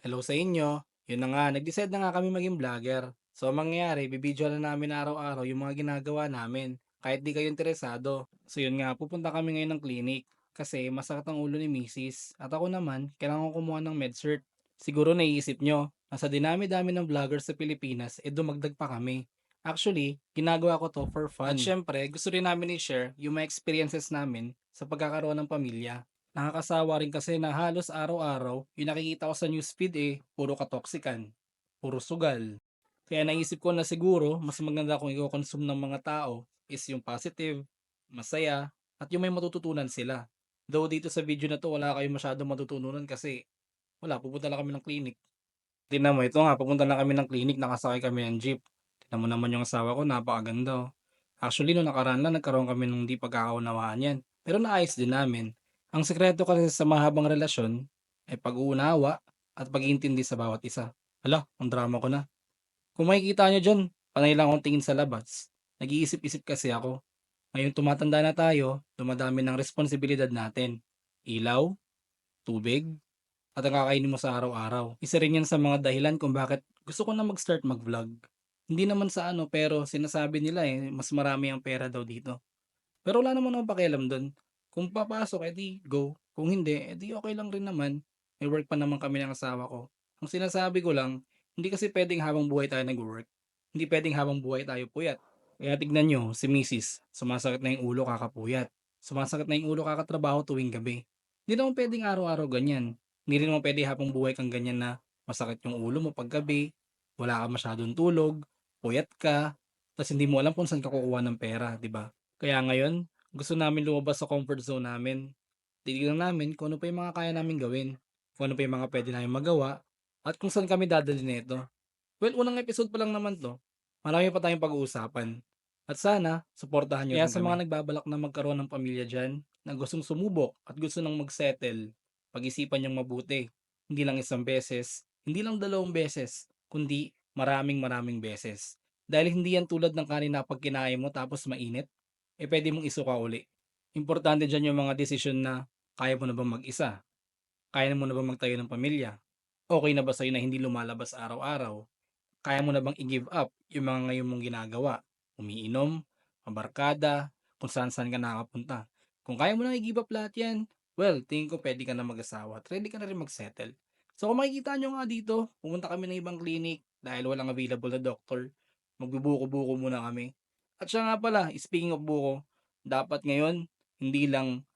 Hello sa inyo. Yun na nga, nag-decide na nga kami maging vlogger. So, ang mangyayari, bibidyo na namin araw-araw yung mga ginagawa namin. Kahit di kayo interesado. So, yun nga, pupunta kami ngayon ng clinic. Kasi masakit ang ulo ni Mrs. At ako naman, kailangan ko kumuha ng MedCert. Siguro naiisip nyo, nasa dinami-dami ng vloggers sa Pilipinas, dumagdag pa kami. Actually, ginagawa ko to for fun. At syempre, gusto rin namin i-share yung mga experiences namin sa pagkakaroon ng pamilya. Nakakasawa rin kasi na halos araw-araw, yung nakikita ko sa newsfeed puro katoksikan, puro sugal. Kaya naisip ko na siguro, mas maganda kung i-consume ng mga tao is yung positive, masaya, at yung may matututunan sila. Though dito sa video na to, wala kayong masyadong matututunan kasi wala, pupunta lang kami ng clinic. Tingnan mo, ito nga, pupunta lang kami ng clinic, nakasakay kami ng jeep. Tingnan mo naman yung asawa ko, napakaganda. Actually, nung nakaraan lang, nagkaroon kami ng di pagkakaunawaan yan. Pero naayos din namin. Ang sekreto kasi sa mahabang relasyon ay pag-uunawa at pag-iintindi sa bawat isa. Hala, ang drama ko na. Kung makikita nyo dyan, panay lang akong tingin sa labas. Nag-iisip-isip kasi ako. Ngayon tumatanda na tayo, dumadami ng responsibilidad natin. Ilaw, tubig, at ang kakainin mo sa araw-araw. Isa rin yan sa mga dahilan kung bakit gusto ko na mag-start mag-vlog. Hindi naman sa ano, pero sinasabi nila mas marami ang pera daw dito. Pero wala naman akong pakialam dun. Kung papasok, edi go. Kung hindi, edi okay lang rin naman. May work pa naman kami ng asawa ko. Ang sinasabi ko lang, hindi kasi pwedeng habang buhay tayo nag-work. Hindi pwedeng habang buhay tayo puyat. Kaya tignan nyo, si Mrs. Sumasakit na yung ulo kakapuyat. Sumasakit na yung ulo kakatrabaho tuwing gabi. Hindi naman pwedeng araw-araw ganyan. Hindi rin naman pwede habang buhay kang ganyan na masakit yung ulo mo pag gabi, wala ka masyadong tulog, puyat ka, tapos hindi mo alam kung saan ka kukuha ng pera, di ba? Kaya ngayon, gusto namin lumabas sa comfort zone namin. Titignan namin kung ano pa yung mga kaya namin gawin, kung ano pa yung mga pwede namin magawa, at kung saan kami dadalhin nito. Well, unang episode pa lang naman 'to. Marami pa tayong pag-uusapan. At sana suportahan niyo rin sa mga nagbabalak na magkaroon ng pamilya diyan, na gustong sumubok at gusto nang mag-settle, pag-isipan niyong mabuti. Hindi lang isang beses, hindi lang dalawang beses, kundi maraming maraming beses. Dahil hindi yan tulad ng kanin na 'pag kinain mo tapos mainit, puwede mong isuka uli. Importante diyan yung mga desisyon na kaya mo na bang mag-isa, kaya mo na bang magtayo ng pamilya, okey na ba sa'yo na hindi lumalabas araw-araw. Kaya mo na bang i-give up yung mga ngayon mong ginagawa? Umiinom, mabarkada, kung saan-saan ka nakakapunta. Kung kaya mo na i-give up lahat yan, well, tingin ko pwede ka na mag-asawa at ready ka na rin mag-settle. So kung makikita nyo nga dito, pumunta kami ng ibang clinic dahil walang available na doctor. Magbubuko-buko muna kami. At siya nga pala, speaking of buko, dapat ngayon, hindi lang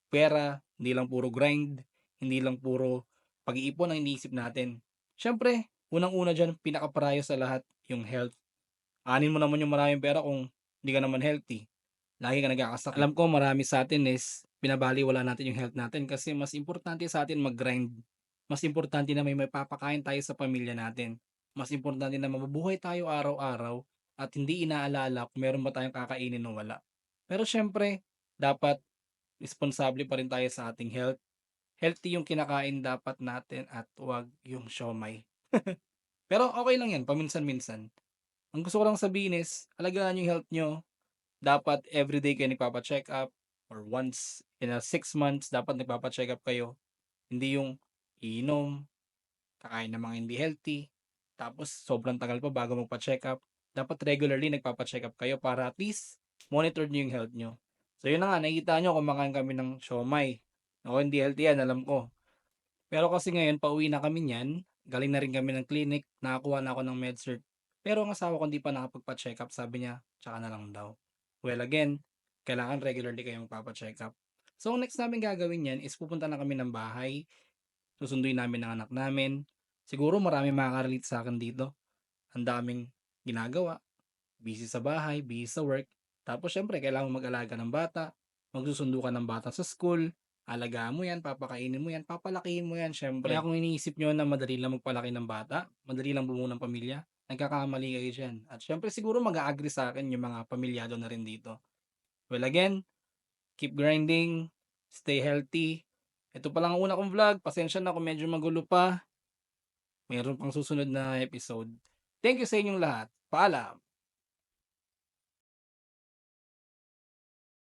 pera, hindi lang puro grind, hindi lang puro pag-iipon ang iniisip natin. Siyempre, unang-una diyan, pinaka-priyo sa lahat, yung health. Aanhin mo naman yung maraming pera kung hindi ka naman healthy. Lagi ka nagkakasakit. Alam ko marami sa atin is binabalewala natin yung health natin kasi mas importante sa atin mag-grind. Mas importante na may mapapakain tayo sa pamilya natin. Mas importante na mabubuhay tayo araw-araw at hindi inaalala kung meron ba tayong kakainin o wala. Pero siyempre, dapat responsable pa rin tayo sa ating health. Healthy yung kinakain dapat natin at 'wag yung siomai. Pero okay lang 'yan paminsan-minsan. Ang gusto ko lang sabihin is alagaan yung health niyo. Dapat everyday kayo nagpapa-check-up or once in a 6 months dapat nagpapa-check-up kayo. Hindi yung iinom, kakain ng mga hindi healthy, tapos sobrang tagal pa bago magpa-check-up. Dapat regularly nagpapa-check-up kayo para at least monitor niyo yung health niyo. So yun na nga, nakikita niyo kumakain kami ng siomai. Naku, hindi healthy yan, alam ko. Pero kasi ngayon pauwi na kami niyan, galing na rin kami ng clinic, nakakuha na ako ng MedCert. Pero ang asawa ko hindi pa nakapagpa-check-up, sabi niya, tsaka na lang daw. Well again, kailangan regularly kayong magpapa-check-up. So ang next namin gagawin niyan is pupunta na kami ng bahay, susunduin namin ang anak namin. Siguro marami makaka-relate sa akin dito. Ang daming ginagawa, busy sa bahay, busy sa work. Tapos syempre kailangan mo mag-alaga ng bata, magsusundo ka ng bata sa school, alagaan mo yan, papakainin mo yan, papalakihin mo yan syempre. Kaya kung iniisip nyo na madali lang magpalaki ng bata, madali lang bumuo ng pamilya, nagkakamali kayo dyan. At syempre siguro mag-a-agree sa akin yung mga pamilyado na rin dito. Well again, keep grinding, stay healthy. Ito pa lang ang una kong vlog, pasensya na kung medyo magulo pa. Meron pang susunod na episode. Thank you sa inyong lahat. Paalam!